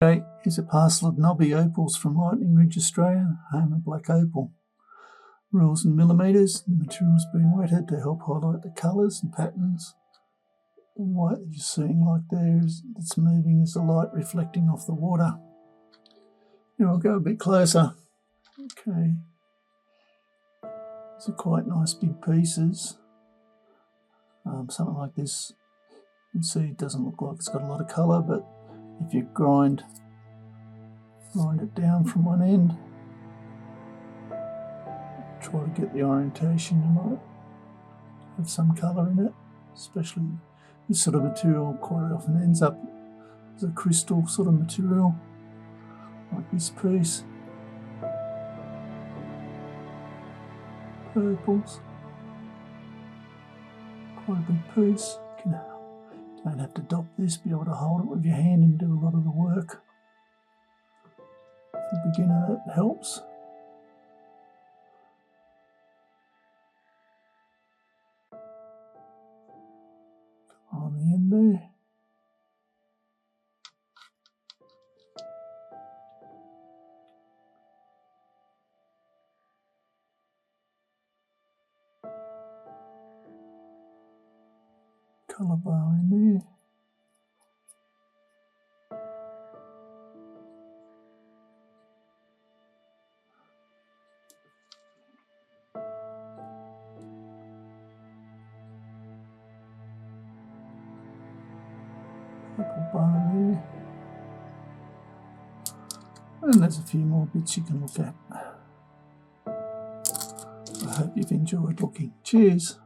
Okay, here's a parcel of Nobby Opals from Lightning Ridge, Australia, home of black opal. Rules in millimetres. The material's been wetted to help highlight the colours and patterns. The white that you're seeing like there is it's moving as the light reflecting off the water. Here I'll go a bit closer. Okay. These are quite nice big pieces. Something like this, you can see it doesn't look like it's got a lot of colour, but if you grind it down from one end, try to get the orientation, you might have some colour in it. Especially this sort of material quite often ends up as a crystal sort of material, like this piece. Purples, quite a big piece. You don't have to dot this, be able to hold it with your hand and do a lot of the work. For a beginner, that helps. On the end there. Colour bar in there. Purple bar there. And there's a few more bits you can look at. I hope you've enjoyed looking. Cheers.